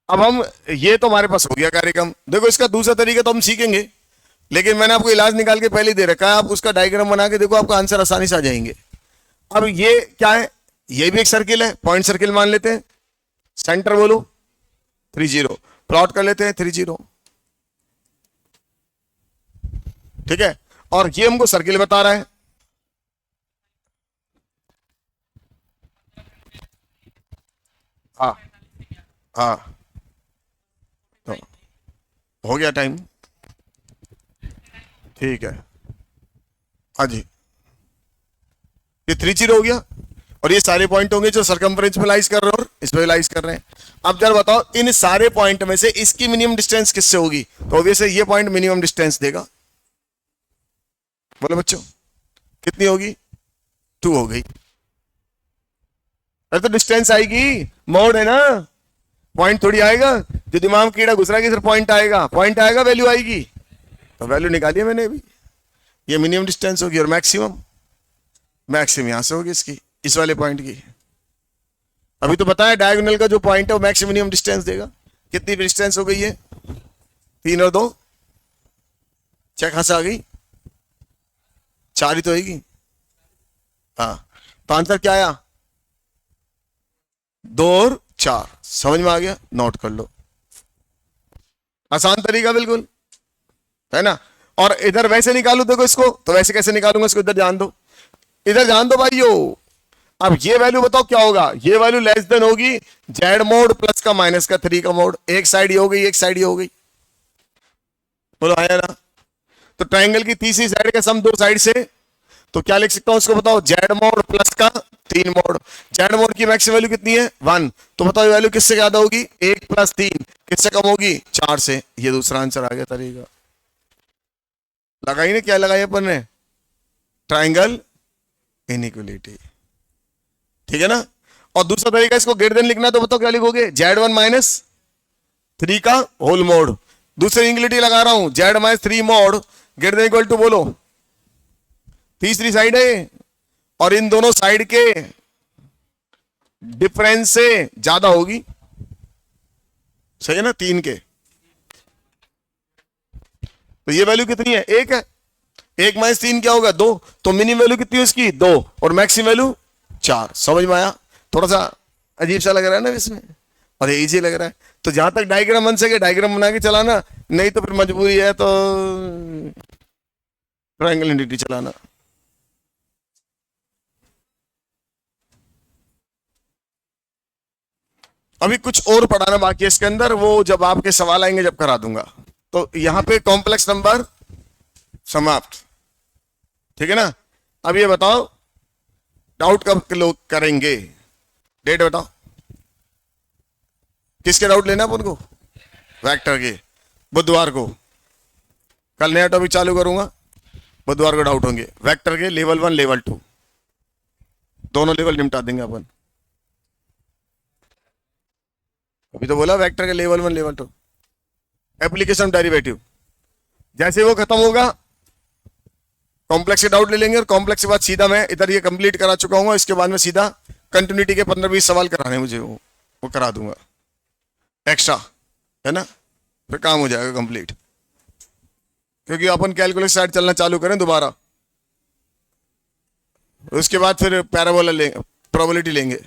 अब हम, ये तो हमारे पास हो गया कार्यक्रम। देखो इसका दूसरा तरीका तो हम सीखेंगे, लेकिन मैंने आपको इलाज निकाल के पहले दे रखा है। आप उसका डायग्राम बना के देखो, आपका आंसर आसानी से आ जाएंगे। अब ये क्या है, ये भी एक सर्किल है, पॉइंट सर्किल मान लेते हैं। सेंटर बोलो 30, प्लॉट कर लेते हैं 30, ठीक है। और ये हमको सर्किल बता रहा है। हाँ हाँ, तो हो गया टाइम, ठीक है। हाँ जी, ये 30 हो गया। और ये सारे पॉइंट होंगे जो सरकमफ्रेंस में लाइज कर रहे हो और इसमें लाइज कर रहे हैं। अब जरा बताओ, इन सारे पॉइंट में से इसकी मिनिमम डिस्टेंस किससे होगी? तो ऑब्वियसली ये पॉइंट मिनिमम डिस्टेंस देगा। बोलो बच्चों, कितनी होगी? 2 हो गई। अरे तो डिस्टेंस आएगी, मोड है ना, पॉइंट थोड़ी आएगा। जो दिमाग में कीड़ा घुस रहा है कि सर पॉइंट आएगा, पॉइंट आएगा, वैल्यू आएगी। तो वैल्यू निकाली है मैंने अभी। ये मिनिमम डिस्टेंस होगी और मैक्सिमम, मैक्सिमम यहां से होगी इसकी, इस वाले पॉइंट की। अभी तो बताया डायगोनल का जो पॉइंट है वो मैक्सिमम मिनिमम डिस्टेंस देगा। कितनी डिस्टेंस हो गई है? 3 और 2 क्या खासा आ गई? 4 ही तो होगी। हाँ, तो आंसर क्या आया? 2 और 4। समझ में आ गया? नोट कर लो। आसान तरीका बिल्कुल, है ना। और इधर वैसे निकालू देखो इसको, तो वैसे कैसे निकालूंगा इसको? इधर जान दो, इधर जान दो भाइयों। अब ये वैल्यू बताओ क्या होगा? ये वैल्यू लेस देन होगी जेड मोड प्लस का माइनस का 3 का मोड। एक साइड ये हो गई, एक साइड ये हो गई। बोलो आया ना। तो ट्राइंगल की तीसरी साइड का सम 2 साइड से, तो क्या लिख सकता हूं उसको? बताओ, जेड मोड प्लस का 3 मोड। जेड मोड की मैक्सिमम वैल्यू कितनी है? 1। तो बताओ ये वैल्यू किससे ज्यादा होगी? 1 + 3 किससे कम होगी? 4 से। ये दूसरा आंसर आ गया तरीका। लगाई ना, क्या लगाई अपन ने? ट्राइंगल इनइक्वलिटी, ठीक है ना। और दूसरा तरीका, इसको ग्रेटर देन लिखना है, तो बताओ क्या लिखोगे? Z1 - 3 का होल मोड। दूसरी इनइक्वलिटी लगा रहा हूं, Z - 3 mod greater than equal to, बोलो तीसरी साइड है, और इन दोनों साइड के डिफरेंस से ज्यादा होगी। सही है ना, 3 के। तो ये वैल्यू कितनी है? 1 है। 1 - 3 क्या होगा? 2। तो मिनिमम वैल्यू कितनी है इसकी? 2, और मैक्सिमम वैल्यू 4। समझ में आया? थोड़ा सा अजीब सा लग रहा है ना इसमें, और इजी लग रहा है। तो जहां तक डायग्राम बन सके डायग्राम बना के चलाना, नहीं तो फिर मजबूरी है तो ट्रायंगल इंटिटी चलाना। अभी कुछ और पढ़ाना बाकी है इसके अंदर, वो जब आपके सवाल आएंगे जब करा दूंगा। तो यहां पे कॉम्प्लेक्स नंबर समाप्त, ठीक है ना। अब ये बताओ, डाउट कब लोग करेंगे? डेट बताओ। किसके डाउट लेना अपन को? वेक्टर के। बुधवार को कल नया टॉपिक चालू करूंगा, बुधवार को डाउट होंगे वेक्टर के लेवल 1 लेवल 2 दोनों लेवल निपटा देंगे अपन। अभी तो बोला वेक्टर के लेवल 1 लेवल 2 एप्लीकेशन डेरिवेटिव। जैसे वो खत्म होगा कॉम्प्लेक्स के डाउट ले लेंगे, और कॉम्प्लेक्स के बाद सीधा मैं इधर ये कंप्लीट करा चुका हूँ, इसके बाद में सीधा कंटिन्यूटी के 15-20 सवाल कराने मुझे, वो करा दूंगा एक्स्ट्रा, है ना, फिर काम हो जाएगा कंप्लीट। क्योंकि अपन कैलकुलस साइड चलना चालू करें दोबारा, उसके बाद फिर पैराबोला लेंगे, प्रोबेबिलिटी लेंगे।